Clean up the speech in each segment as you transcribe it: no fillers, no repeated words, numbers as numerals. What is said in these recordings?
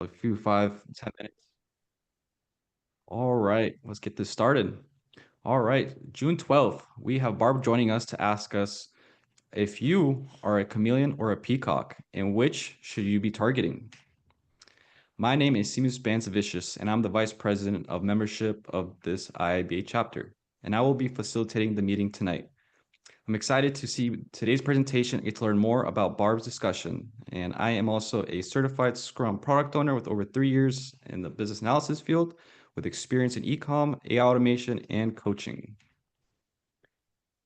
a few 5-10 minutes. All right, let's get this started. All right, June 12th, we have Barb joining us to ask us if you are a chameleon or a peacock, and which should you be targeting? My name is Simus Bansavicius, and I'm the Vice President of Membership of this IIBA chapter, and I will be facilitating the meeting tonight. I'm excited to see today's presentation and to learn more about Barb's discussion. And I am also a certified Scrum product owner with over 3 years in the business analysis field with experience in e-com, AI automation, and coaching.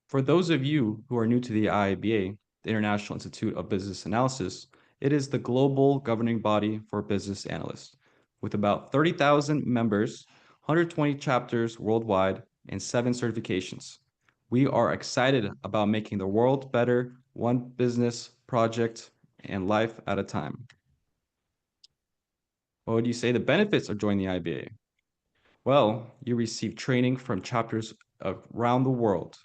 For those of you who are new to the IIBA, the International Institute of Business Analysis, it is the global governing body for business analysts. With about 30,000 members, 120 chapters worldwide, and 7 certifications. We are excited about making the world better, one business, project, and life at a time. What would you say the benefits of joining the IBA? Well, you receive training from chapters around the world,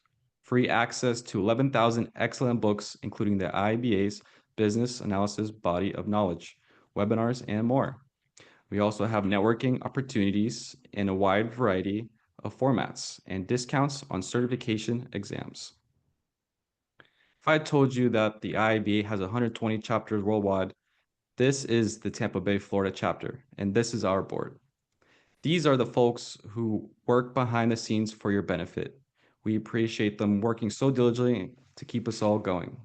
free access to 11,000 excellent books, including the IIBA's Business Analysis Body of Knowledge, webinars, and more. We also have networking opportunities in a wide variety of formats and discounts on certification exams. If I told you that the IIBA has 120 chapters worldwide, this is the Tampa Bay, Florida chapter, and this is our board. These are the folks who work behind the scenes for your benefit. We appreciate them working so diligently to keep us all going.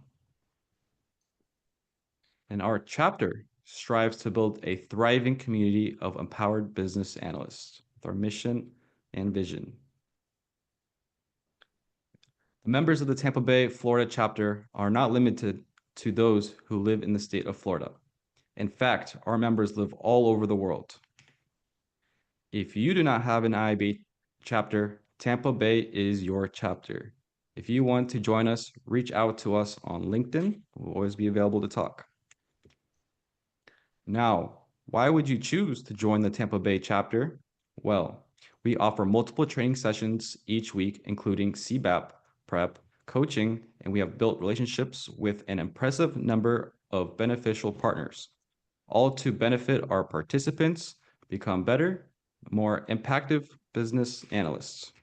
And our chapter strives to build a thriving community of empowered business analysts with our mission and vision. The members of the Tampa Bay, Florida chapter are not limited to those who live in the state of Florida. In fact, our members live all over the world. If you do not have an IIBA chapter, Tampa Bay is your chapter. If you want to join us, reach out to us on LinkedIn. We'll always be available to talk. Now, why would you choose to join the Tampa Bay chapter? Well, we offer multiple training sessions each week, including CBAP, prep, coaching, and we have built relationships with an impressive number of beneficial partners, all to benefit our participants, become better, more impactful business analysts.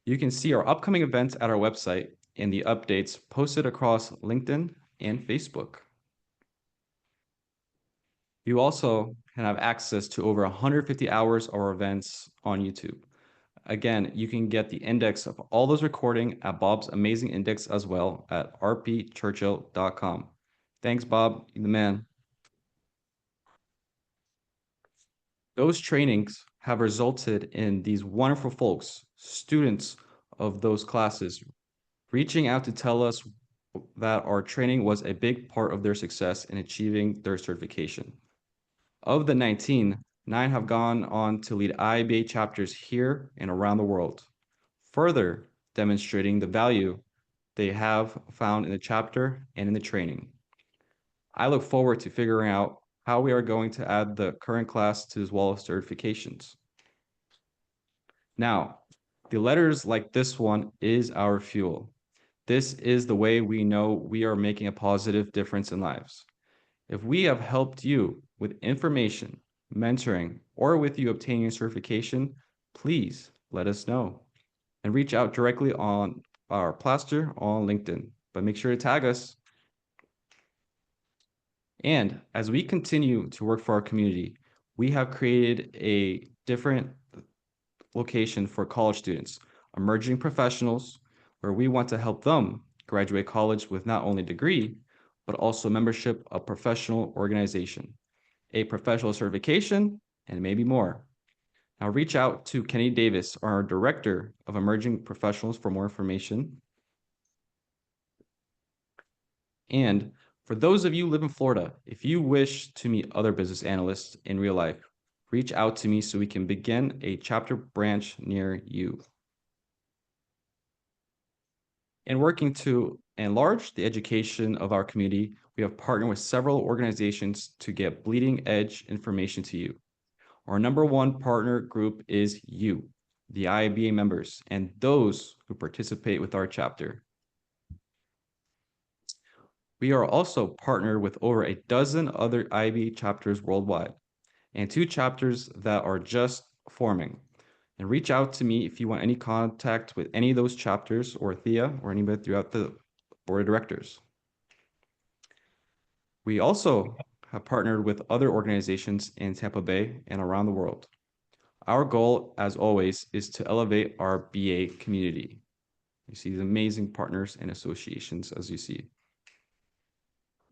You can see our upcoming events at our website and the updates posted across LinkedIn and Facebook. You also can have access to over 150 hours of our events on YouTube. Again, you can get the index of all those recording at Bob's amazing index as well at rpchurchill.com. Thanks, Bob. You're the man. Those trainings have resulted in these wonderful folks, students of those classes, reaching out to tell us that our training was a big part of their success in achieving their certification. Of the 19, 9 have gone on to lead IIBA chapters here and around the world, further demonstrating the value they have found in the chapter and in the training. I look forward to figuring out how we are going to add the current class to as well as certifications. Now, the letters like this one is our fuel. This is the way we know we are making a positive difference in lives. If we have helped you with information, mentoring, or with you obtaining a certification, please let us know and reach out directly on our plaster on LinkedIn, but make sure to tag us. And as we continue to work for our community, we have created a different location for college students, emerging professionals, where we want to help them graduate college with not only a degree, but also membership of professional organization, a professional certification, and maybe more. Now reach out to Kenny Davis, our Director of Emerging Professionals, for more information. And for those of you who live in Florida, if you wish to meet other business analysts in real life, reach out to me so we can begin a chapter branch near you. In working to enlarge the education of our community, we have partnered with several organizations to get bleeding edge information to you. Our #1 partner group is you, the IIBA members, and those who participate with our chapter. We are also partnered with over a dozen other IIBA chapters worldwide and 2 chapters that are just forming. And reach out to me if you want any contact with any of those chapters or Thea or anybody throughout the board of directors. We also have partnered with other organizations in Tampa Bay and around the world. Our goal, as always, is to elevate our BA community. You see these amazing partners and associations, as you see.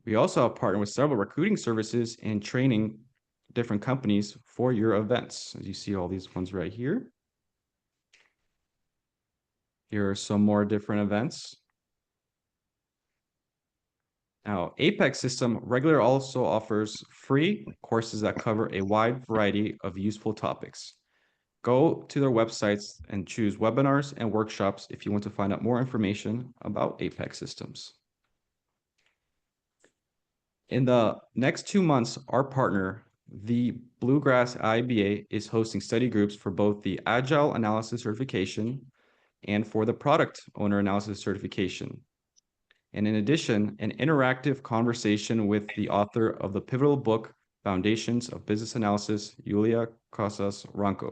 We also have partnered with several recruiting services and training different companies for your events. As you see all these ones right here. Here are some more different events. Now, Apex System regularly also offers free courses that cover a wide variety of useful topics. Go to their websites and choose webinars and workshops if you want to find out more information about Apex Systems. In the next 2 months, our partner, the Bluegrass IIBA, is hosting study groups for both the Agile Analysis Certification and for the Product Owner Analysis Certification. And in addition, an interactive conversation with the author of the pivotal book, Foundations of Business Analysis, Yulia Casas-Ranco.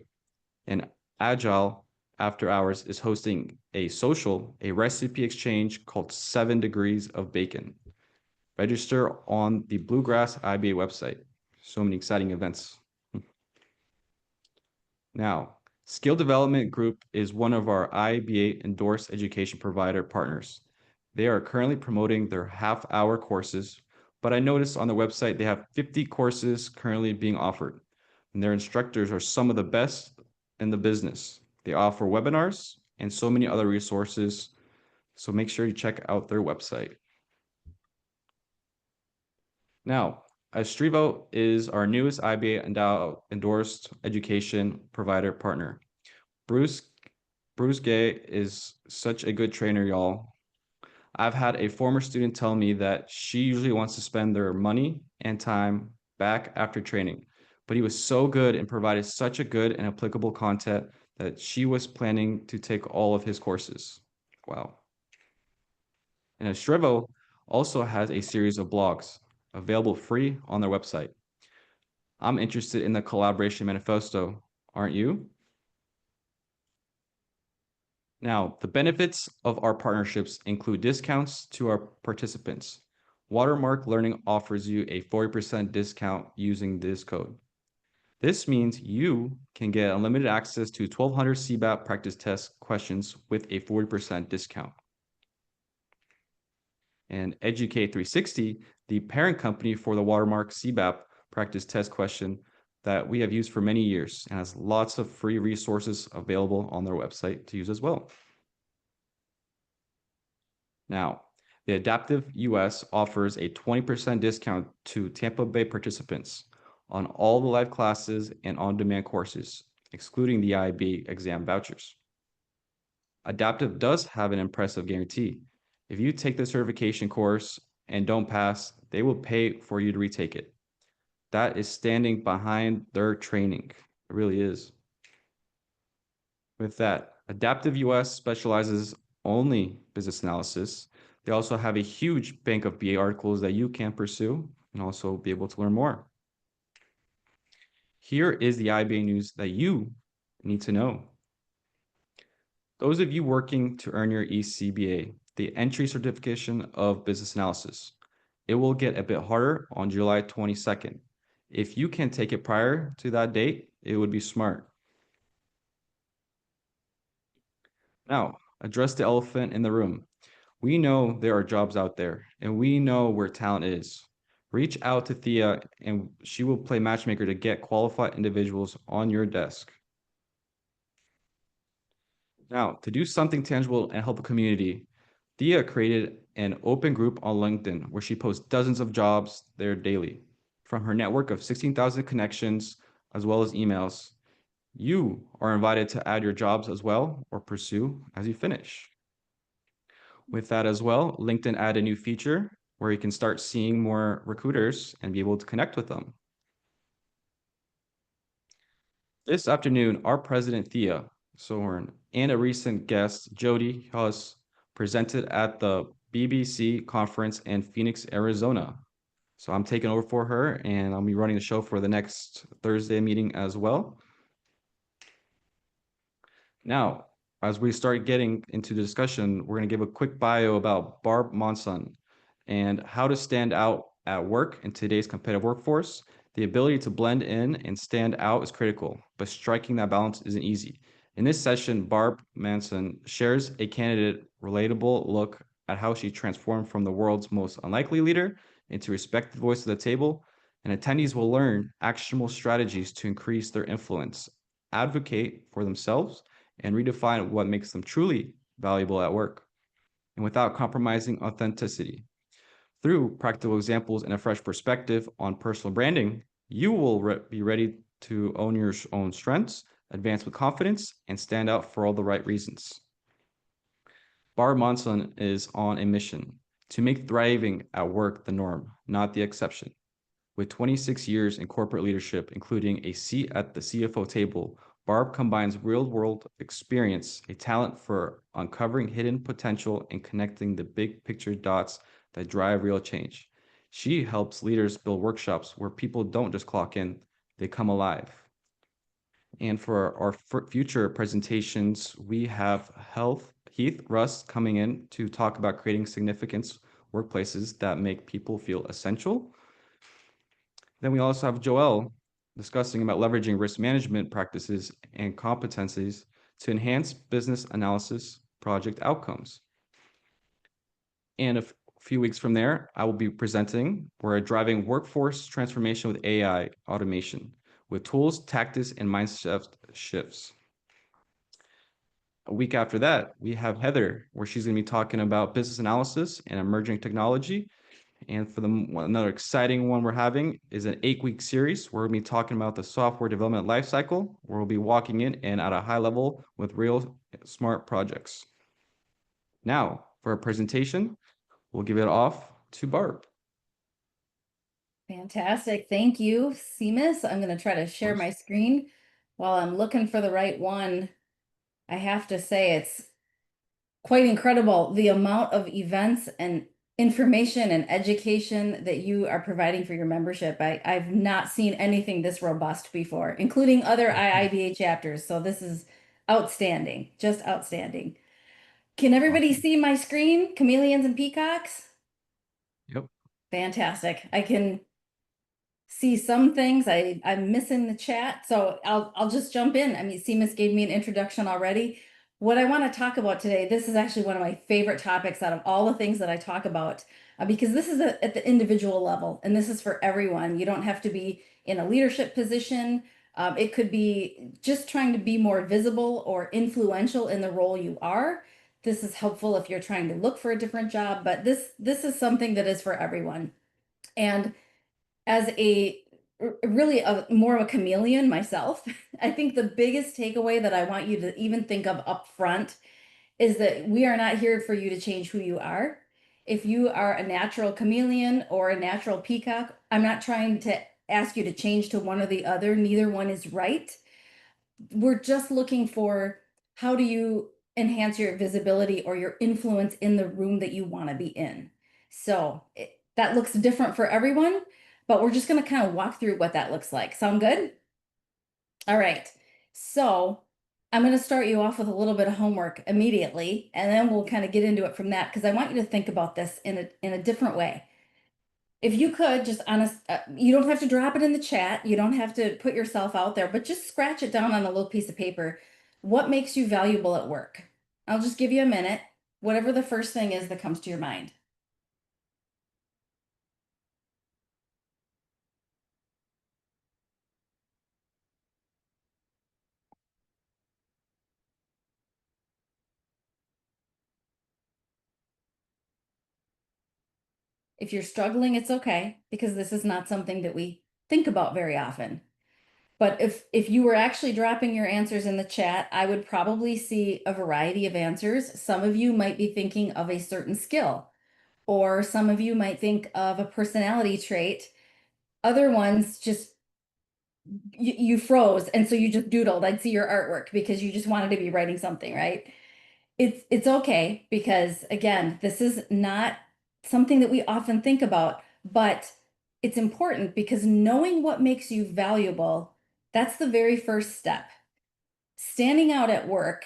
And Agile After Hours is hosting a recipe exchange called 7 Degrees of Bacon. Register on the Bluegrass IIBA website. So many exciting events. Now, Skill Development Group is one of our IIBA endorsed education provider partners. They are currently promoting their half-hour courses, but I noticed on the website they have 50 courses currently being offered, and their instructors are some of the best in the business. They offer webinars and so many other resources, so make sure you check out their website. Now, Estrevo is our newest IIBA endorsed education provider partner. Bruce Gay is such a good trainer, y'all. I've had a former student tell me that she usually wants to spend their money and time back after training, but he was so good and provided such a good and applicable content that she was planning to take all of his courses. Wow. And Estrevo also has a series of blogs available free on their website. I'm interested in the collaboration manifesto, aren't you? Now, the benefits of our partnerships include discounts to our participants. Watermark Learning offers you a 40% discount using this code. This means you can get unlimited access to 1,200 CBAP practice test questions with a 40% discount. And Educate 360, the parent company for the Watermark CBAP practice test question that we have used for many years and has lots of free resources available on their website to use as well. Now, the Adaptive US offers a 20% discount to Tampa Bay participants on all the live classes and on-demand courses, excluding the IIB exam vouchers. Adaptive does have an impressive guarantee. If you take the certification course and don't pass, they will pay for you to retake it. That is standing behind their training. It really is. With that, Adaptive US specializes only business analysis. They also have a huge bank of BA articles that you can pursue and also be able to learn more. Here is the IIBA news that you need to know. Those of you working to earn your ECBA, the entry certification of business analysis, it will get a bit harder on July 22nd. If you can take it prior to that date, it would be smart. Now, address the elephant in the room. We know there are jobs out there, and we know where talent is. Reach out to Thea, and she will play matchmaker to get qualified individuals on your desk. Now, to do something tangible and help the community, Thea created an open group on LinkedIn where she posts dozens of jobs there daily. From her network of 16,000 connections, as well as emails, you are invited to add your jobs as well or pursue as you finish. With that as well, LinkedIn added a new feature where you can start seeing more recruiters and be able to connect with them. This afternoon, our president, Thea Sohorn, and a recent guest, Jody Huss, presented at the BBC conference in Phoenix, Arizona. So I'm taking over for her, and I'll be running the show for the next Thursday meeting as well. Now, as we start getting into the discussion, we're going to give a quick bio about BarbMonson and how to stand out at work in today's competitive workforce. The ability to blend in and stand out is critical, but striking that balance isn't easy. In this session, Barb Monson shares a candidate relatable look at how she transformed from the world's most unlikely leader into respected voice at the table, and attendees will learn actionable strategies to increase their influence, advocate for themselves, and redefine what makes them truly valuable at work, and without compromising authenticity. Through practical examples and a fresh perspective on personal branding, you will be ready to own your own strengths, advance with confidence, and stand out for all the right reasons. Barb Monson is on a mission to make thriving at work the norm, not the exception. With 26 years in corporate leadership, including a seat at the CFO table, Barb combines real-world experience, a talent for uncovering hidden potential and connecting the big picture dots that drive real change. She helps leaders build workshops where people don't just clock in, they come alive. And for our future presentations, we have Heath Russ coming in to talk about creating significance workplaces that make people feel essential. Then we also have Joelle discussing about leveraging risk management practices and competencies to enhance business analysis project outcomes. And a few weeks from there, I will be presenting We're driving workforce transformation with AI automation with tools, tactics, and mindset shifts. A week after that, we have Heather, where she's going to be talking about business analysis and emerging technology. And for another exciting one we're having is an 8-week series where we'll be talking about the software development lifecycle, where we'll be walking in and at a high level with real smart projects. Now, for a presentation, we'll give it off to Barb. Fantastic. Thank you, Seamus. I'm going to try to share my screen while I'm looking for the right one. I have to say it's quite incredible the amount of events and information and education that you are providing for your membership. I've not seen anything this robust before, including other IIBA chapters. So this is outstanding, just outstanding. Can everybody see my screen, Chameleons and Peacocks? Yep. Fantastic. I can see some things I'm missing the chat, so I'll just jump in. I mean, Seamus gave me an introduction already. What I want to talk about today, this is actually one of my favorite topics out of all the things that I talk about, because this is at the individual level, and this is for everyone. You don't have to be in a leadership position. It could be just trying to be more visible or influential in the role you are. This is helpful if you're trying to look for a different job, but this is something that is for everyone. And as really more of a chameleon myself, I think the biggest takeaway that I want you to even think of up front is that we are not here for you to change who you are. If you are a natural chameleon or a natural peacock, I'm not trying to ask you to change to one or the other. Neither one is right. We're just looking for how do you enhance your visibility or your influence in the room that you want to be in. So that looks different for everyone, but we're just going to kind of walk through what that looks like. Sound good? All right. So I'm going to start you off with a little bit of homework immediately, and then we'll kind of get into it from that, because I want you to think about this in a different way. If you could just you don't have to drop it in the chat. You don't have to put yourself out there, but just scratch it down on a little piece of paper. What makes you valuable at work? I'll just give you a minute. Whatever the first thing is that comes to your mind. If you're struggling, it's okay, because this is not something that we think about very often. But if you were actually dropping your answers in the chat, I would probably see a variety of answers. Some of you might be thinking of a certain skill, or some of you might think of a personality trait. Other ones just you froze, and so you just doodled. I'd see your artwork because you just wanted to be writing something, right? It's okay because again, this is not something that we often think about, but it's important because knowing what makes you valuable, that's the very first step. Standing out at work,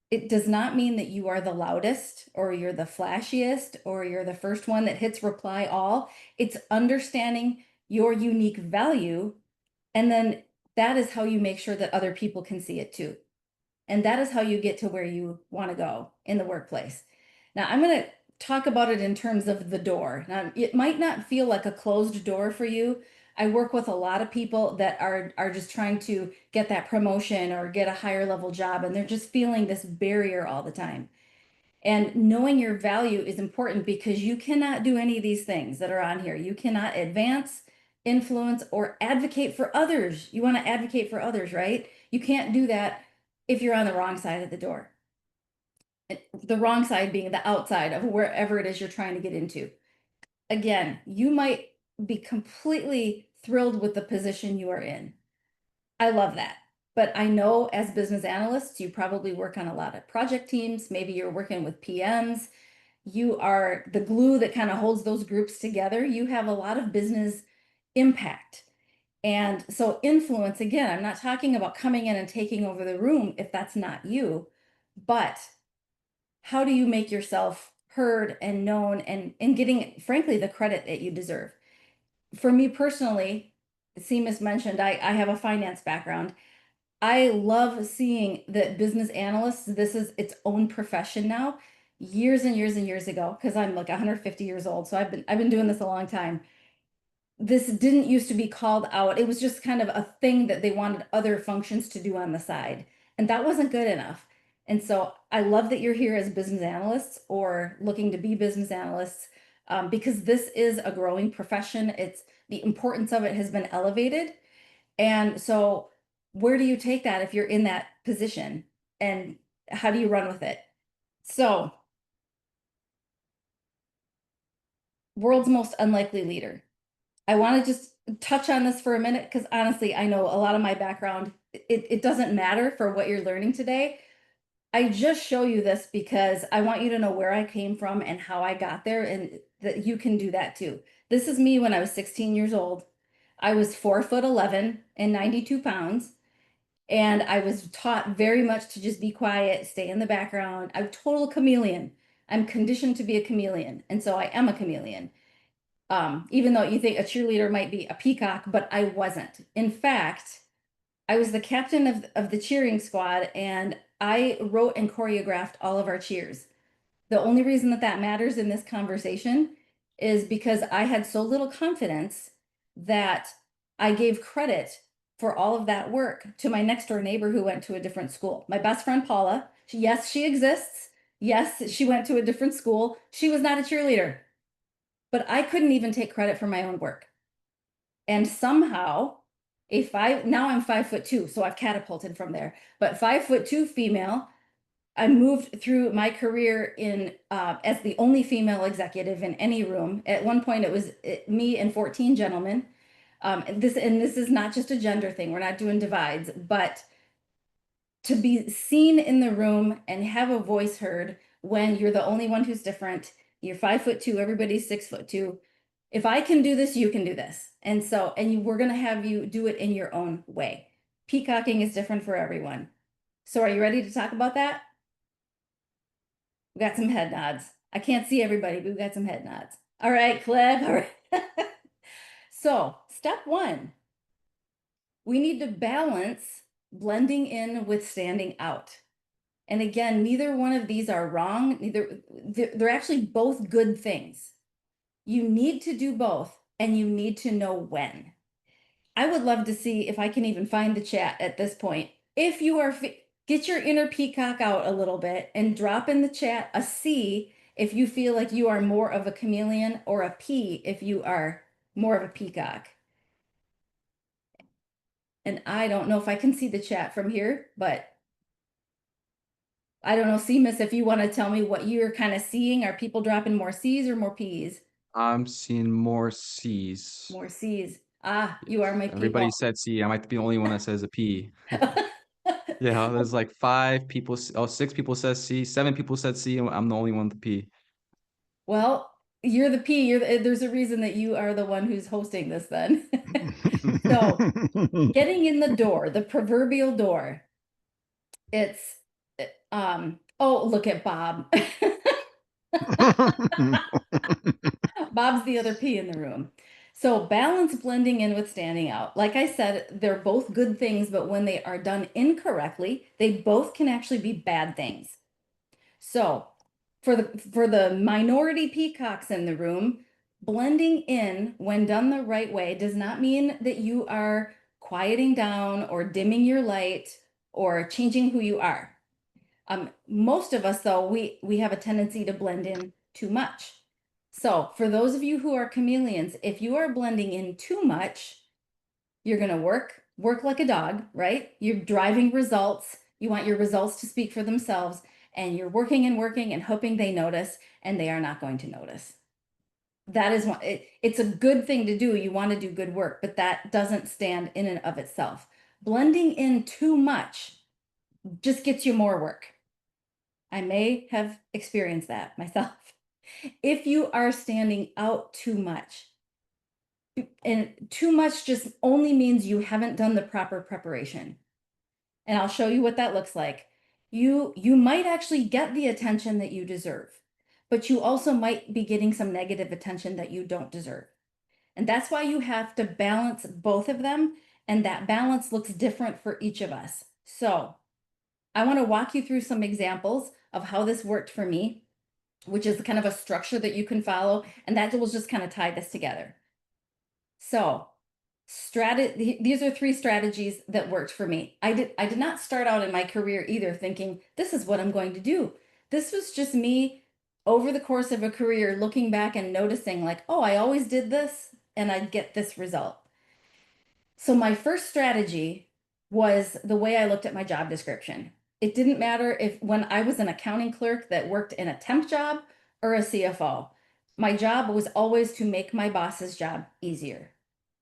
it does not mean that you are the loudest or you're the flashiest or you're the first one that hits reply all. It's understanding your unique value, and then that is how you make sure that other people can see it too. And that is how you get to where you want to go in the workplace. Now, I'm going to talk about it in terms of the door. Now, it might not feel like a closed door for you. I work with a lot of people that are just trying to get that promotion or get a higher level job, and they're just feeling this barrier all the time. And knowing your value is important because you cannot do any of these things that are on here. You cannot advance, influence, or advocate for others. You want to advocate for others, right? You can't do that if you're on the wrong side of the door. The wrong side being the outside of wherever it is you're trying to get into. Again, you might be completely thrilled with the position you are in. I love that. But I know as business analysts, you probably work on a lot of project teams. Maybe you're working with PMs. You are the glue that kind of holds those groups together. You have a lot of business impact. And so influence, again, I'm not talking about coming in and taking over the room if that's not you, but how do you make yourself heard and known and getting, frankly, the credit that you deserve? For me personally, Seamus mentioned I have a finance background. I love seeing that business analysts, this is its own profession now. Years and years and years ago, because I'm like 150 years old, so I've been doing this a long time. This didn't used to be called out. It was just kind of a thing that they wanted other functions to do on the side. And that wasn't good enough. And so I love that you're here as business analysts or looking to be business analysts, because this is a growing profession. It's the importance of it has been elevated. And so where do you take that if you're in that position? And how do you run with it? So, world's most unlikely leader. I want to just touch on this for a minute because honestly, I know a lot of my background, it doesn't matter for what you're learning today. I just show you this because I want you to know where I came from and how I got there and that you can do that too. This is me when I was 16 years old. I was 4'11" and 92 pounds. And I was taught very much to just be quiet, stay in the background. I'm a total chameleon. I'm conditioned to be a chameleon. And so I am a chameleon. Even though you think a cheerleader might be a peacock, but I wasn't. In fact, I was the captain of the cheering squad, and I wrote and choreographed all of our cheers. The only reason that that matters in this conversation is because I had so little confidence that I gave credit for all of that work to my next door neighbor who went to a different school. My best friend Paula, yes, she exists. Yes, she went to a different school. She was not a cheerleader, but I couldn't even take credit for my own work. And somehow, now I'm 5'2", so I've catapulted from there. But 5'2" female, I moved through my career in as the only female executive in any room. At one point, it was me and 14 gentlemen. And this is not just a gender thing. We're not doing divides, but to be seen in the room and have a voice heard when you're the only one who's different. You're 5'2", everybody's 6'2". If I can do this, you can do this. And so, we're gonna have you do it in your own way. Peacocking is different for everyone. So are you ready to talk about that? We got some head nods. I can't see everybody, but we got some head nods. All right, Cliff. All right. So, step one, we need to balance blending in with standing out. And again, neither one of these are wrong. They're actually both good things. You need to do both, and you need to know when. I would love to see if I can even find the chat at this point. If you are, get your inner peacock out a little bit and drop in the chat a C if you feel like you are more of a chameleon, or a P if you are more of a peacock. And I don't know if I can see the chat from here, but I don't know, Seamus, if you want to tell me what you're kind of seeing. Are people dropping more C's or more P's? I'm seeing more C's. More C's. Ah, you are Yes. my P. Everybody Well, said C. I might be the only one that says a P. Yeah, there's like 5 people. Oh, 6 people said C, 7 people said C, and I'm the only one with the P. Well, you're the P. There's a reason that you are the one who's hosting this then. So getting in the door, the proverbial door, it's, oh, look at Bob. Bob's the other P in the room. So balance, blending in with standing out. Like I said, they're both good things, but when they are done incorrectly, they both can actually be bad things. So for the minority peacocks in the room, blending in when done the right way does not mean that you are quieting down or dimming your light or changing who you are. Most of us, though, we have a tendency to blend in too much. So for those of you who are chameleons, if you are blending in too much, you're going to work like a dog, right? You're driving results. You want your results to speak for themselves, and you're working and hoping they notice, and they are not going to notice. That is one, it's a good thing to do. You want to do good work, but that doesn't stand in and of itself. Blending in too much just gets you more work. I may have experienced that myself. If you are standing out too much, and too much just only means you haven't done the proper preparation. And I'll show you what that looks like. You might actually get the attention that you deserve, but you also might be getting some negative attention that you don't deserve. And that's why you have to balance both of them, and that balance looks different for each of us. So I want to walk you through some examples of how this worked for me, which is kind of a structure that you can follow, and that will just kind of tie this together. So these are 3 strategies that worked for me. I did not start out in my career either thinking this is what I'm going to do. This was just me over the course of a career looking back and noticing like, oh, I always did this and I'd get this result. So my first strategy was the way I looked at my job description. It didn't matter if when I was an accounting clerk that worked in a temp job or a CFO. My job was always to make my boss's job easier.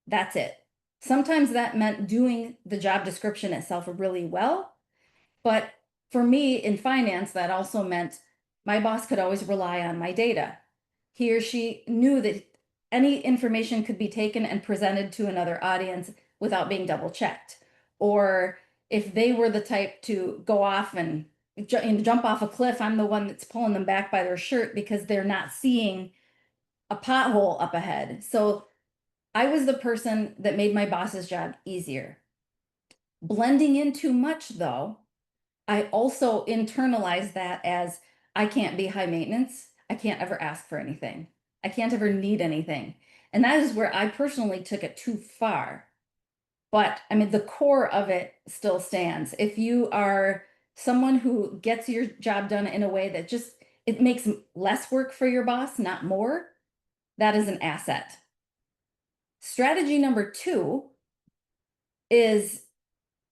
That's it. Sometimes that meant doing the job description itself really well. But for me in finance, that also meant my boss could always rely on my data. He or she knew that any information could be taken and presented to another audience without being double checked. Or if they were the type to go off and jump off a cliff, I'm the one that's pulling them back by their shirt because they're not seeing a pothole up ahead. So I was the person that made my boss's job easier. Blending in too much, though, I also internalized that as I can't be high maintenance. I can't ever ask for anything. I can't ever need anything. And that is where I personally took it too far. But I mean, the core of it still stands. If you are someone who gets your job done in a way that just it makes less work for your boss, not more, that is an asset. Strategy number 2 is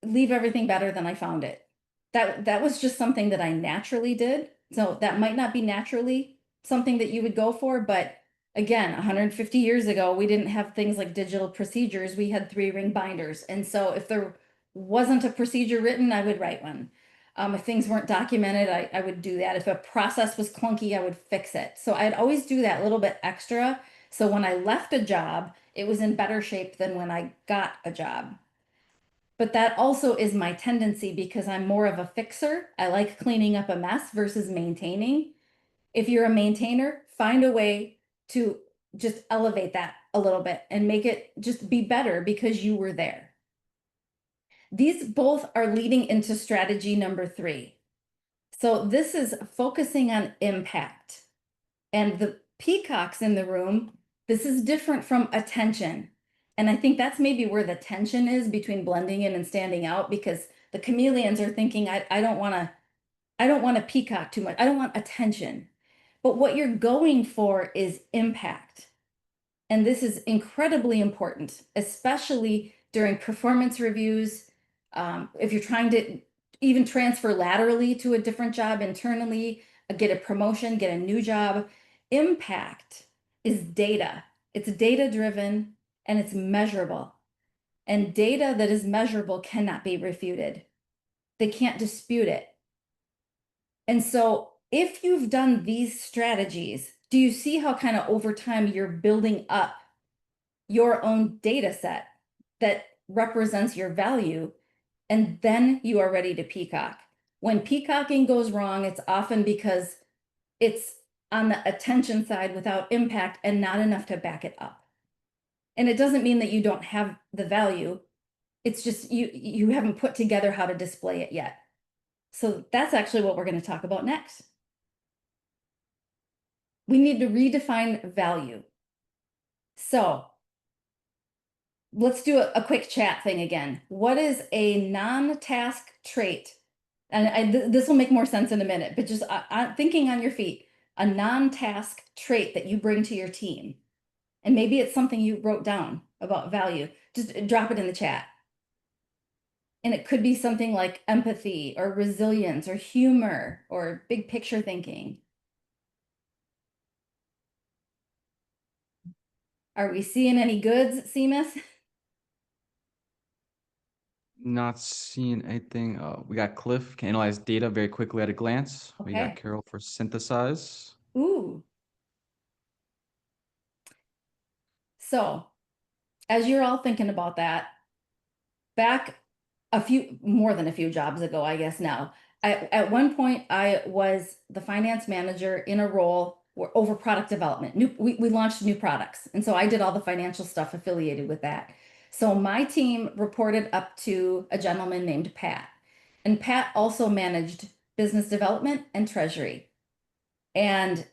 leave everything better than I found it. That was just something that I naturally did. So that might not be naturally something that you would go for, but again, 150 years ago, we didn't have things like digital procedures. We had 3-ring binders. And so if there wasn't a procedure written, I would write one. If things weren't documented, I would do that. If a process was clunky, I would fix it. So I'd always do that little bit extra. So when I left a job, it was in better shape than when I got a job. But that also is my tendency because I'm more of a fixer. I like cleaning up a mess versus maintaining. If you're a maintainer, find a way to just elevate that a little bit and make it just be better because you were there. These both are leading into strategy number 3. So this is focusing on impact. And the peacocks in the room, this is different from attention. And I think that's maybe where the tension is between blending in and standing out, because the chameleons are thinking, I don't want to peacock too much. I don't want attention. But what you're going for is impact. And this is incredibly important, especially during performance reviews. If you're trying to even transfer laterally to a different job internally, get a promotion, get a new job, impact is data. It's data driven and it's measurable. And data that is measurable cannot be refuted. They can't dispute it. And so if you've done these strategies, do you see how kind of over time you're building up your own data set that represents your value? And then you are ready to peacock. When peacocking goes wrong, it's often because it's on the attention side without impact and not enough to back it up. And it doesn't mean that you don't have the value. It's just you haven't put together how to display it yet. So that's actually what we're going to talk about next. We need to redefine value. So let's do a quick chat thing again. What is a non-task trait? And this will make more sense in a minute, but just thinking on your feet, a non-task trait that you bring to your team. And maybe it's something you wrote down about value. Just drop it in the chat. And it could be something like empathy or resilience or humor or big picture thinking. Are we seeing any goods, Seamus? Not seeing anything. We got Cliff can analyze data very quickly at a glance. We got Okay. Carol for synthesize. Ooh. So as you're all thinking about that, back more than a few jobs ago, I guess now, at one point I was the finance manager in a role over product development. We launched new products. And so I did all the financial stuff affiliated with that. So my team reported up to a gentleman named Pat. And Pat also managed business development and treasury. And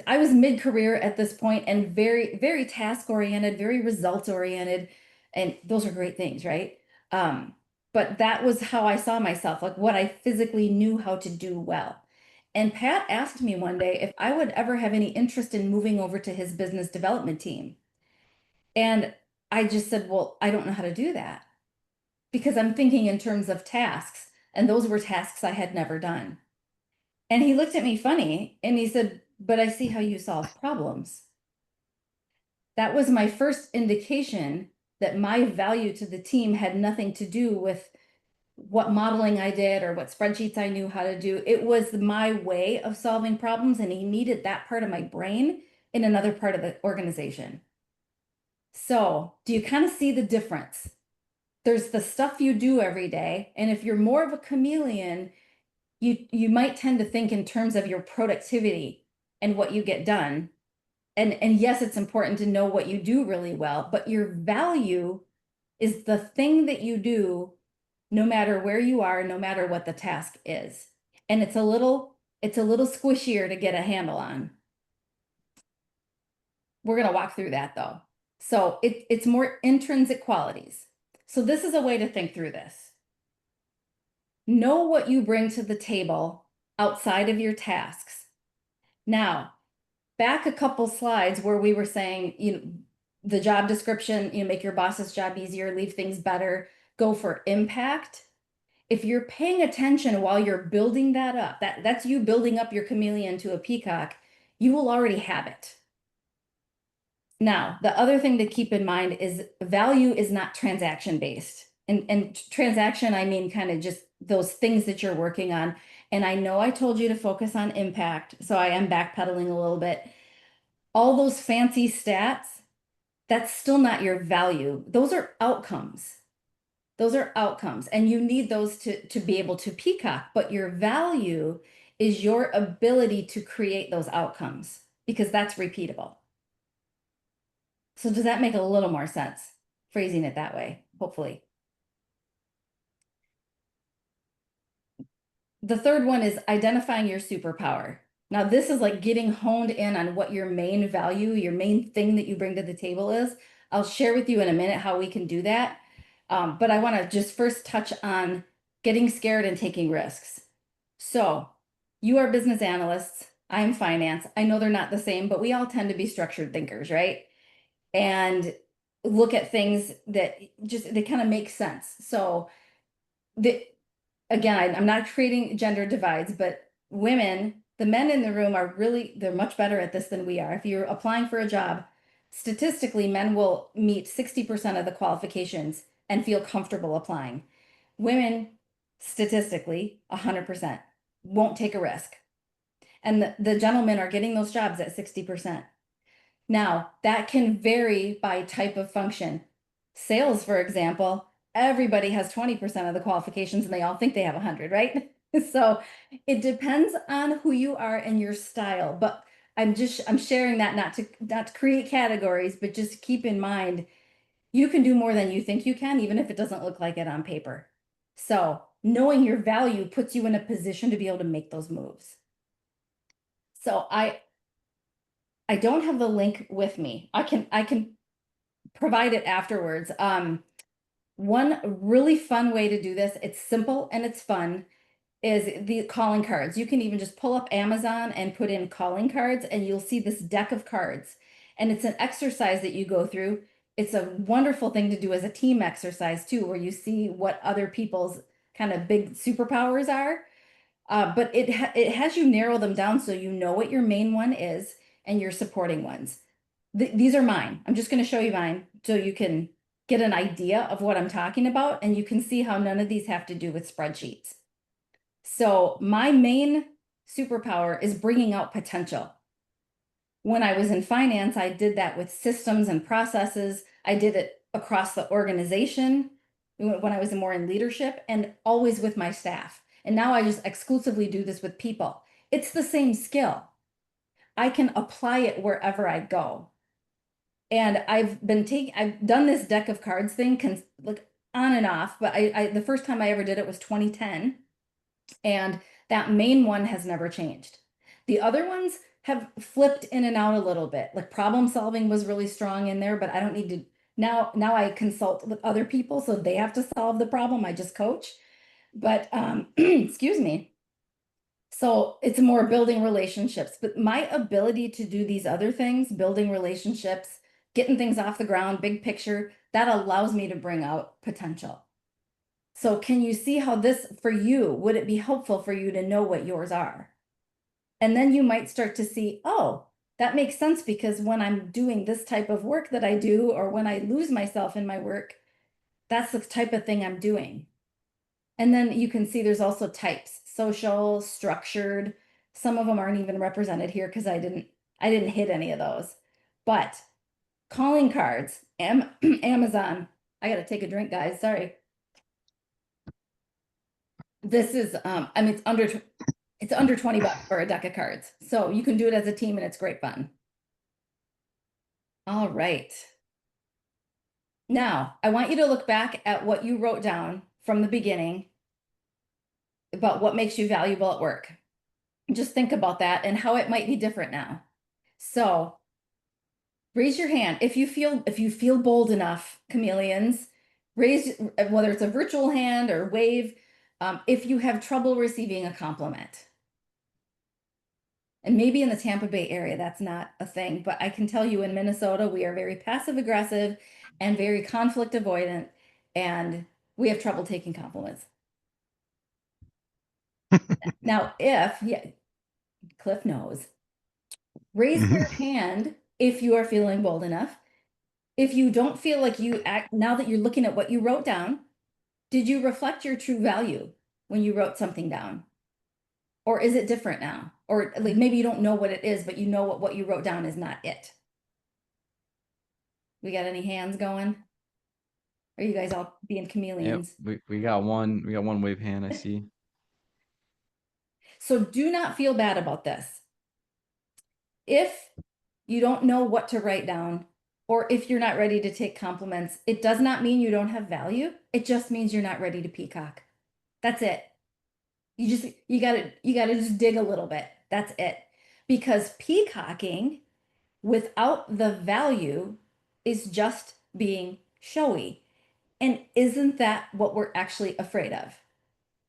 I was mid-career at this point and very, very task-oriented, very results-oriented, and those are great things, right? But that was how I saw myself, like what I physically knew how to do well. And Pat asked me one day if I would ever have any interest in moving over to his business development team. And I just said, well, I don't know how to do that because I'm thinking in terms of tasks, and those were tasks I had never done. And he looked at me funny and he said, but I see how you solve problems. That was my first indication that my value to the team had nothing to do with what modeling I did or what spreadsheets I knew how to do. It was my way of solving problems, and he needed that part of my brain in another part of the organization. So, do you kind of see the difference? There's the stuff you do every day, and if you're more of a chameleon, you might tend to think in terms of your productivity and what you get done. And yes, it's important to know what you do really well, but your value is the thing that you do no matter where you are, no matter what the task is. And it's a little squishier to get a handle on. We're going to walk through that though. So it's more intrinsic qualities. So this is a way to think through this. Know what you bring to the table outside of your tasks. Now, back a couple slides where we were saying, the job description, make your boss's job easier, leave things better, go for impact. If you're paying attention while you're building that up, that's you building up your chameleon to a peacock, you will already have it. Now, the other thing to keep in mind is value is not transaction based. And transaction, I mean kind of just those things that you're working on. And I know I told you to focus on impact, so I am backpedaling a little bit. All those fancy stats, that's still not your value. Those are outcomes. Those are outcomes, and you need those to be able to peacock. But your value is your ability to create those outcomes because that's repeatable. So does that make a little more sense? Phrasing it that way, hopefully. The third one is identifying your superpower. Now, this is like getting honed in on what your main value, your main thing that you bring to the table is. I'll share with you in a minute how we can do that. But I want to just first touch on getting scared and taking risks. So you are business analysts. I'm finance. I know they're not the same, but we all tend to be structured thinkers, right? And look at things that they kind of make sense. So again, I'm not creating gender divides, but women, the men in the room they're much better at this than we are. If you're applying for a job, statistically, men will meet 60% of the qualifications and feel comfortable applying. Women, statistically, 100% won't take a risk. And the gentlemen are getting those jobs at 60%. Now, that can vary by type of function. Sales, for example, everybody has 20% of the qualifications and they all think they have 100, right? So it depends on who you are and your style. But I'm sharing that not to create categories, but just keep in mind you can do more than you think you can, even if it doesn't look like it on paper. So knowing your value puts you in a position to be able to make those moves. So I don't have the link with me. I can provide it afterwards. One really fun way to do this, it's simple and it's fun, is the calling cards. You can even just pull up Amazon and put in calling cards and you'll see this deck of cards. And it's an exercise that you go through. It's a wonderful thing to do as a team exercise too, where you see what other people's kind of big superpowers are. But it has you narrow them down so you know what your main one is and your supporting ones. These are mine. I'm just going to show you mine so you can get an idea of what I'm talking about, and you can see how none of these have to do with spreadsheets. So my main superpower is bringing out potential. When I was in finance, I did that with systems and processes. I did it across the organization when I was more in leadership and always with my staff. And now I just exclusively do this with people. It's the same skill. I can apply it wherever I go. And I've done this deck of cards thing like on and off, but the first time I ever did it was 2010. And that main one has never changed. The other ones have flipped in and out a little bit. Like problem solving was really strong in there, but I don't need to now I consult with other people, so they have to solve the problem. I just coach. But excuse me. So it's more building relationships, but my ability to do these other things, building relationships, getting things off the ground, big picture, that allows me to bring out potential. So can you see how this, for you, would it be helpful for you to know what yours are? And then you might start to see, oh, that makes sense because when I'm doing this type of work that I do, or when I lose myself in my work, that's the type of thing I'm doing. And then you can see there's also types, social, structured. Some of them aren't even represented here because I didn't hit any of those. But calling cards, Amazon. I got to take a drink, guys. Sorry. This is I mean it's under $20 for a deck of cards. So you can do it as a team and it's great fun. All right. Now, I want you to look back at what you wrote down from the beginning about what makes you valuable at work. Just think about that and how it might be different now. So, raise your hand if you feel bold enough, chameleons. Raise, whether it's a virtual hand or wave, if you have trouble receiving a compliment. And maybe in the Tampa Bay area, that's not a thing, but I can tell you in Minnesota, we are very passive aggressive and very conflict avoidant, and we have trouble taking compliments. Now, yeah, Cliff knows. Raise your hand if you are feeling bold enough. If you don't feel like you act, now that you're looking at what you wrote down, did you reflect your true value when you wrote something down? Or is it different now? Or like maybe you don't know what it is, but you know what you wrote down is not it. We got any hands going? Are you guys all being chameleons? Yep, we got one wave hand, I see. So do not feel bad about this. If you don't know what to write down, or if you're not ready to take compliments, it does not mean you don't have value. It just means you're not ready to peacock. That's it. You gotta just dig a little bit. That's it. Because peacocking without the value is just being showy. And isn't that what we're actually afraid of?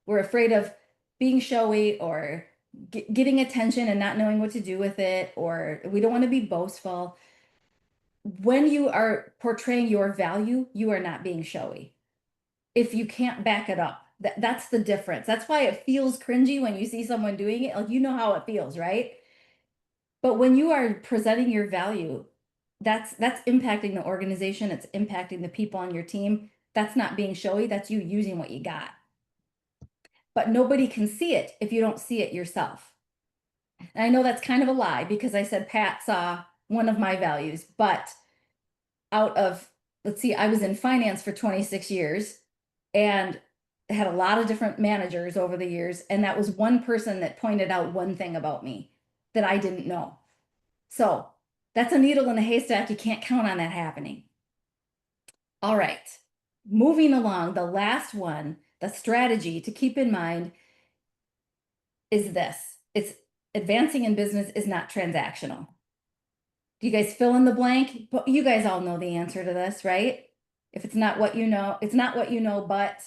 We're afraid of being showy or getting attention and not knowing what to do with it, or we don't want to be boastful. When you are portraying your value, you are not being showy. If you can't back it up, that's the difference. That's why it feels cringy when you see someone doing it. Like, you know how it feels, right? But when you are presenting your value, that's impacting the organization, it's impacting the people on your team. That's not being showy, that's you using what you got. but nobody can see it if you don't see it yourself. And I know that's kind of a lie because I said Pat saw one of my values, but out of, let's see, I was in finance for 26 years and had a lot of different managers over the years. And that was one person that pointed out one thing about me that I didn't know. So that's a needle in a haystack. You can't count on that happening. All right, moving along, the last one, the strategy to keep in mind is this. It's advancing in business is not transactional. Do you guys fill in the blank? But you guys all know the answer to this, right? If it's not what you know, it's not what you know, but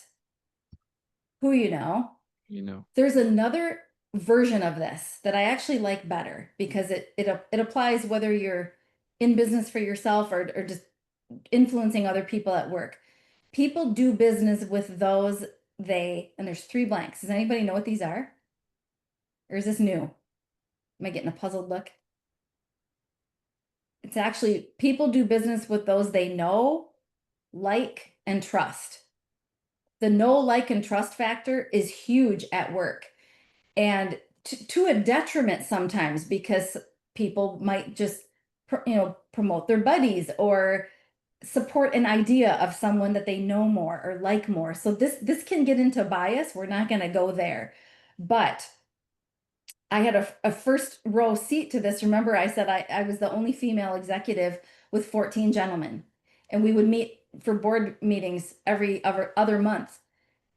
who you know. You know. There's another version of this that I actually like better because it applies whether you're in business for yourself or just influencing other people at work. People do business with those and there's 3 blanks. Does anybody know what these are? Or is this new? Am I getting a puzzled look? It's actually people do business with those they know, like, and trust. The know, like, and trust factor is huge at work. And to a detriment sometimes because people might just promote their buddies or support an idea of someone that they know more or like more. So this can get into bias. We're not going to go there. But I had a first row seat to this. Remember, I said I was the only female executive with 14 gentlemen, and we would meet for board meetings every other month.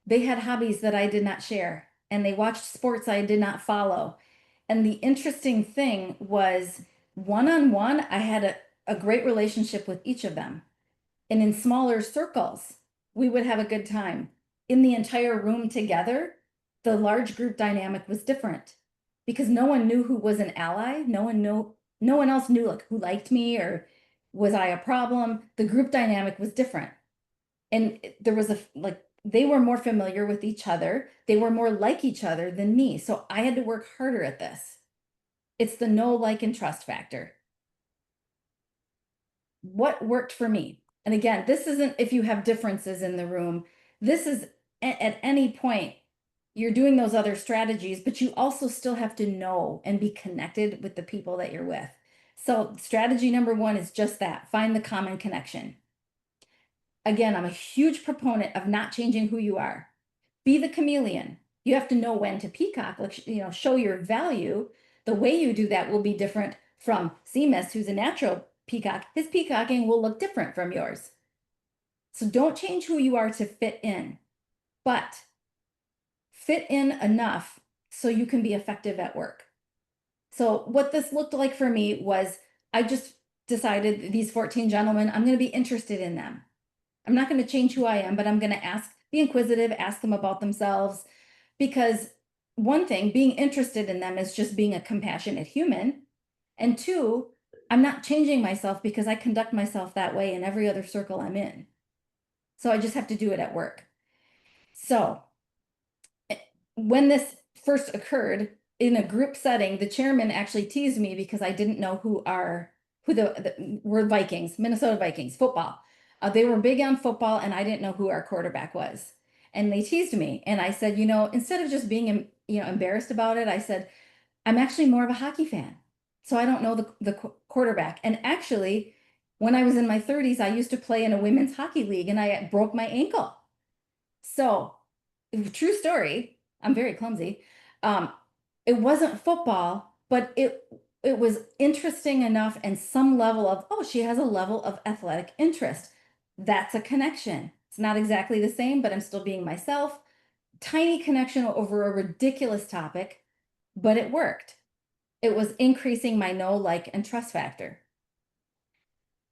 They had hobbies that I did not share, and they watched sports I did not follow. And the interesting thing was one-on-one, I had a great relationship with each of them. And in smaller circles, we would have a good time. In the entire room together, the large group dynamic was different because no one knew who was an ally. No one else knew like who liked me or was I a problem. The group dynamic was different. And there was they were more familiar with each other. They were more like each other than me. So I had to work harder at this. It's the know, like, and trust factor. What worked for me? And again, this isn't if you have differences in the room. This is at any point you're doing those other strategies, but you also still have to know and be connected with the people that you're with. So strategy number 1 is just that, find the common connection. Again, I'm a huge proponent of not changing who you are. Be the chameleon. You have to know when to peacock, show your value. The way you do that will be different from Seamus, who's a natural peacock. His peacocking will look different from yours. So don't change who you are to fit in, but fit in enough so you can be effective at work. So what this looked like for me was I just decided these 14 gentlemen, I'm going to be interested in them. I'm not going to change who I am, but I'm going to be inquisitive, ask them about themselves, because one thing, being interested in them is just being a compassionate human. And 2, I'm not changing myself because I conduct myself that way in every other circle I'm in. So I just have to do it at work. So when this first occurred in a group setting, the chairman actually teased me because I didn't know who were Vikings, Minnesota Vikings football. They were big on football, and I didn't know who our quarterback was. And they teased me, and I said, instead of just being, embarrassed about it, I said, I'm actually more of a hockey fan, so I don't know the quarterback. And actually, when I was in my 30s, I used to play in a women's hockey league, and I broke my ankle. So, true story. I'm very clumsy. Um, it wasn't football, but it was interesting enough and some level of, oh, she has a level of athletic interest. That's a connection. It's not exactly the same, but I'm still being myself. Tiny connection over a ridiculous topic, but it worked. It was increasing my know, like, and trust factor.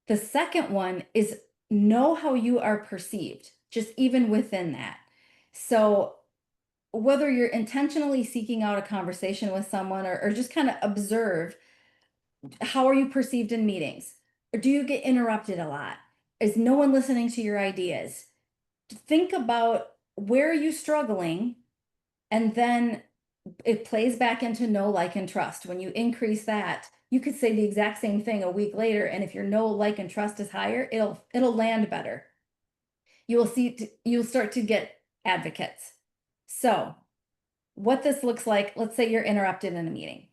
The second one is know how you are perceived, just even within that. So whether you're intentionally seeking out a conversation with someone or just kind of observe, how are you perceived in meetings? Or do you get interrupted a lot? Is no one listening to your ideas? Think about where are you struggling, and then it plays back into know, like, and trust. When you increase that, you could say the exact same thing a week later, and if your know, like, and trust is higher, it'll land better. You'll start to get advocates. So what this looks like, let's say you're interrupted in a meeting.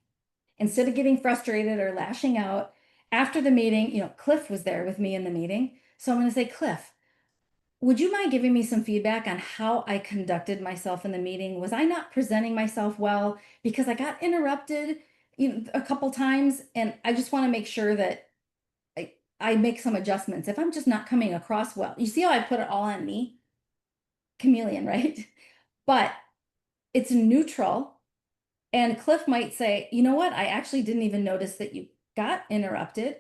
Instead of getting frustrated or lashing out after the meeting, Cliff was there with me in the meeting. So I'm going to say, Cliff, would you mind giving me some feedback on how I conducted myself in the meeting? Was I not presenting myself well? Because I got interrupted, a couple times, and I just want to make sure that I make some adjustments. If I'm just not coming across well, you see how I put it all on me? Chameleon, right? But it's neutral. And Cliff might say, you know what? I actually didn't even notice that you got interrupted.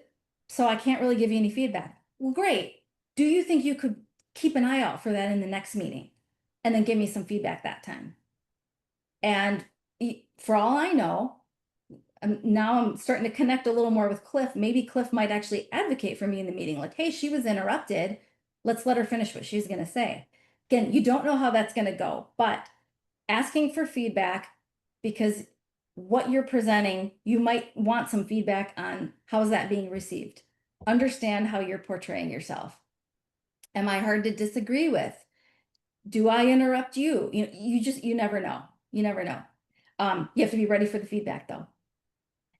So I can't really give you any feedback. Well, great. Do you think you could keep an eye out for that in the next meeting and then give me some feedback that time? And for all I know, now I'm starting to connect a little more with Cliff. Maybe Cliff might actually advocate for me in the meeting, like, hey, she was interrupted. Let's let her finish what she's going to say. Again, you don't know how that's going to go, but asking for feedback, because what you're presenting, you might want some feedback on how is that being received. Understand how you're portraying yourself. Am I hard to disagree with? Do I interrupt you? You never know. You never know. You have to be ready for the feedback though.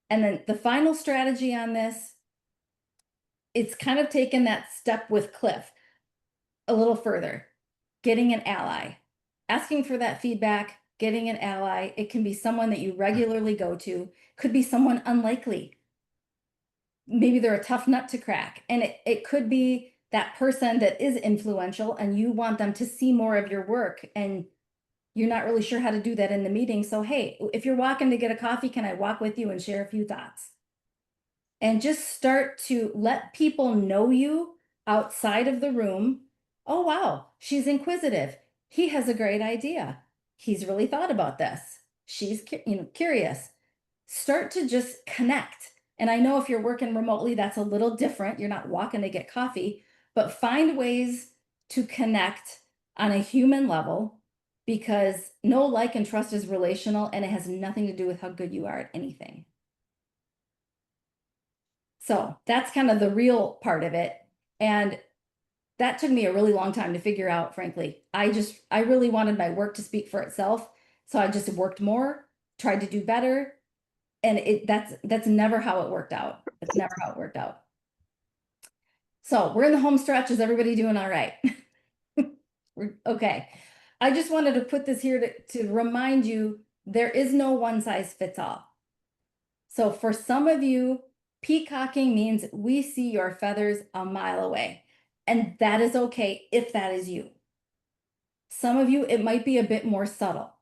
And then the final strategy on this, it's kind of taken that step with Cliff a little further, getting an ally, asking for that feedback, getting an ally. It can be someone that you regularly go to, could be someone unlikely. Maybe they're a tough nut to crack. And it could be that person that is influential and you want them to see more of your work and you're not really sure how to do that in the meeting. So, hey, if you're walking to get a coffee, can I walk with you and share a few thoughts? And just start to let people know you outside of the room. Oh, wow, she's inquisitive. He has a great idea. He's really thought about this. She's curious. Start to just connect. And I know if you're working remotely, that's a little different. You're not walking to get coffee, but find ways to connect on a human level, because know, like, and trust is relational, and it has nothing to do with how good you are at anything. So that's kind of the real part of it. And that took me a really long time to figure out, frankly. I really wanted my work to speak for itself. So I just worked more, tried to do better. And that's never how it worked out. It's never how it worked out. So we're in the home stretch. Is everybody doing all right? Okay. I just wanted to put this here to remind you, there is no one size fits all. So for some of you, peacocking means we see your feathers a mile away. And that is okay if that is you. Some of you, it might be a bit more subtle.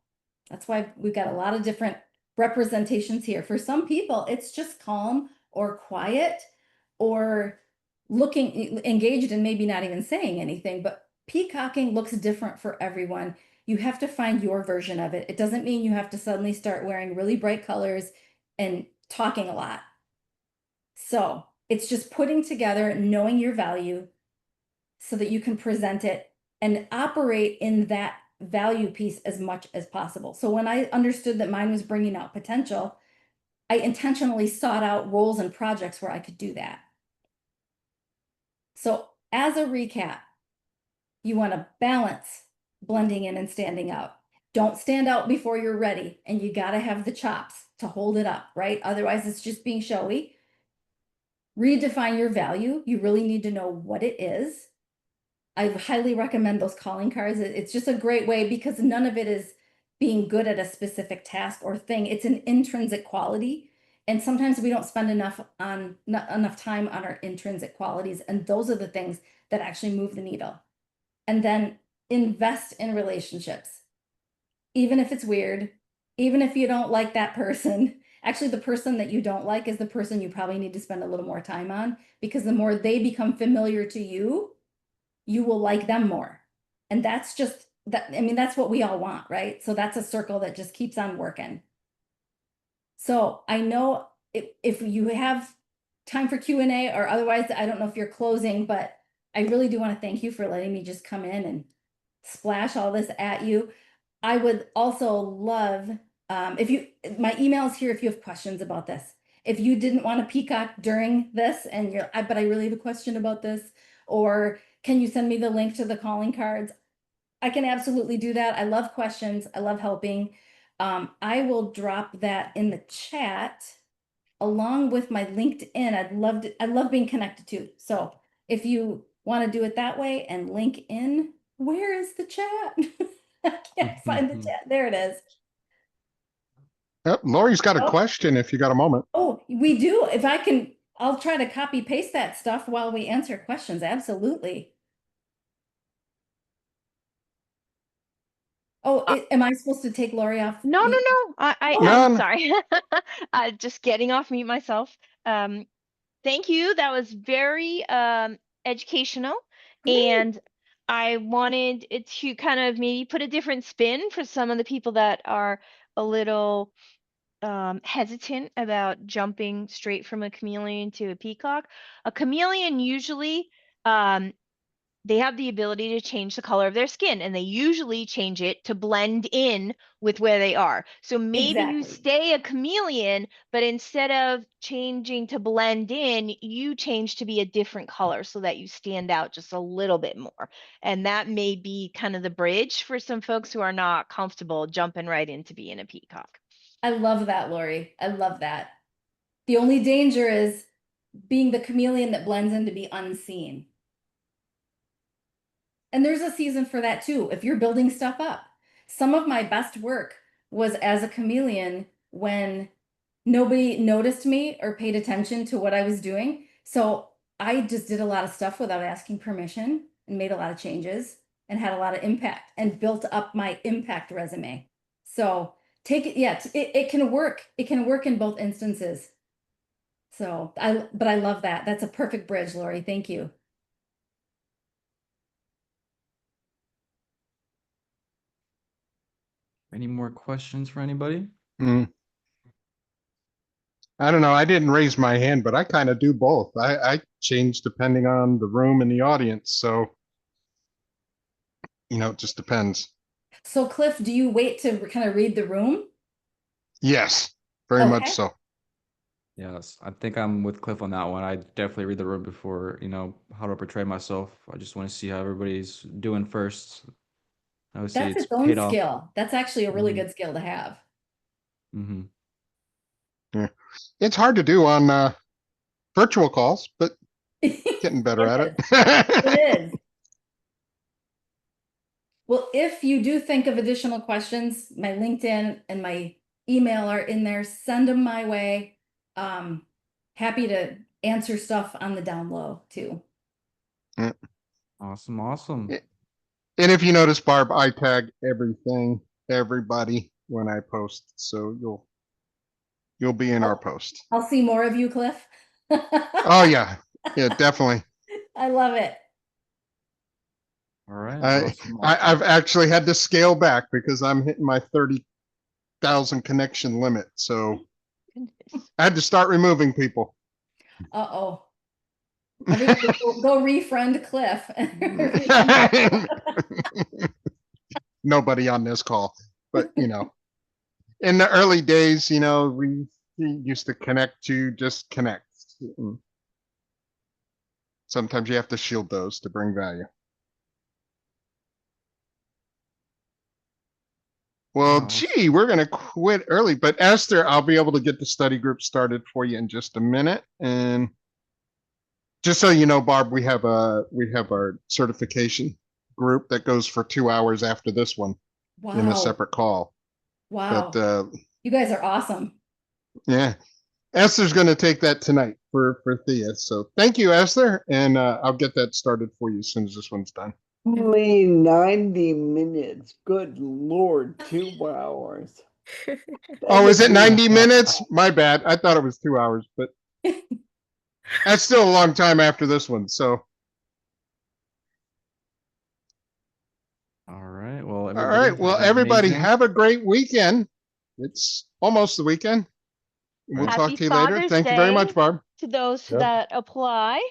That's why we've got a lot of different representations here. For some people, it's just calm or quiet or looking engaged and maybe not even saying anything, but peacocking looks different for everyone. You have to find your version of it. It doesn't mean you have to suddenly start wearing really bright colors and talking a lot. So it's just putting together, knowing your value so that you can present it and operate in that value piece as much as possible. So when I understood that mine was bringing out potential, I intentionally sought out roles and projects where I could do that. So as a recap, you want to balance blending in and standing out. Don't stand out before you're ready, and you got to have the chops to hold it up, right? Otherwise, it's just being showy. Redefine your value. You really need to know what it is. I highly recommend those calling cards. It's just a great way, because none of it is being good at a specific task or thing. It's an intrinsic quality. And sometimes we don't spend enough time on our intrinsic qualities. And those are the things that actually move the needle. And then invest in relationships. Even if it's weird, even if you don't like that person, actually the person that you don't like is the person you probably need to spend a little more time on, because the more they become familiar to you, you will like them more. And that's just that. I mean, that's what we all want, right? So that's a circle that just keeps on working. So I know if you have time for Q&A, or otherwise, I don't know if you're closing, but I really do want to thank you for letting me just come in and splash all this at you. I would also love, my email is here if you have questions about this. If you didn't want to peacock during this and but I really have a question about this, or can you send me the link to the calling cards? I can absolutely do that. I love questions. I love helping. I will drop that in the chat along with my LinkedIn. I love being connected too. So if you want to do it that way and link in, where is the chat? I can't find the chat. There it is. Yep, Lori's got a Oh. question if you got a moment. Oh, we do. If I can, I'll try to copy paste that stuff while we answer questions. Absolutely. Oh, am I supposed to take Lori off? No. Oh. I'm sorry. Just getting off mute myself. Thank you. That was very educational. Great. And I wanted it to kind of maybe put a different spin for some of the people that are a little hesitant about jumping straight from a chameleon to a peacock. A chameleon usually they have the ability to change the color of their skin, and they usually change it to blend in with where they are. So maybe you Exactly. stay a chameleon, but instead of changing to blend in, you change to be a different color so that you stand out just a little bit more. And that may be kind of the bridge for some folks who are not comfortable jumping right into being a peacock. I love that, Lori. I love that. The only danger is being the chameleon that blends in to be unseen. And there's a season for that too, if you're building stuff up. Some of my best work was as a chameleon when nobody noticed me or paid attention to what I was doing. So I just did a lot of stuff without asking permission and made a lot of changes and had a lot of impact and built up my impact resume. So take it, yeah, it can work. It can work in both instances. So but I love that. That's a perfect bridge, Lori. Thank you. Any more questions for anybody? I don't know. I didn't raise my hand, but I kind of do both. I change depending on the room and the audience. So, it just depends. So Cliff, do you wait to kind of read the room? Yes, very much so. Yes, I think I'm with Cliff on that one. I definitely read the room before, how to portray myself. I just want to see how everybody's doing first. I would say That's it's its own paid off. skill. That's actually a really Mhm. good skill to have. Yeah. It's hard to do on virtual calls, but getting better at it. It is. Well, if you do think of additional questions, my LinkedIn and my email are in there. Send them my way. Happy to answer stuff on the down low too. Awesome, awesome. And if you notice, Barb, I tag everybody when I post, so you'll be in our post. I'll see more of you, Cliff. Oh yeah, definitely. I love it. All right. Awesome. I've actually had to scale back because I'm hitting my 30,000 connection limit, so I had to start removing people. Uh-oh. Everybody go refriend Cliff. Nobody on this call, but in the early days, we used to connect to just connect. Sometimes you have to shield those to bring value. Well, gee, we're going to quit early, but Esther, I'll be able to get the study group started for you in just a minute. And just so you know, Barb, we have our certification group that goes for 2 hours after this one. Wow. In a separate call. Wow. But you guys are awesome. Yeah. Esther's going to take that tonight for Thea. So thank you, Esther. And I'll get that started for you as soon as this one's done. Only 90 minutes. Good Lord, 2 hours. Oh, is it 90 minutes? My bad. I thought it was 2 hours, but that's still a long time after this one. So. All right. Well, All right. Well, everybody have a great weekend. It's almost the weekend. We'll talk to you later. Thank you very much, Barb. To those that apply.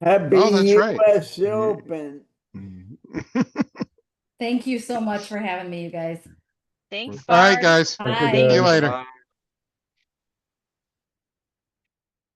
Happy that's right. US Open. Thank you so much for having me, you guys. Thanks, All right, Barb. guys. Bye. See you later. Bye.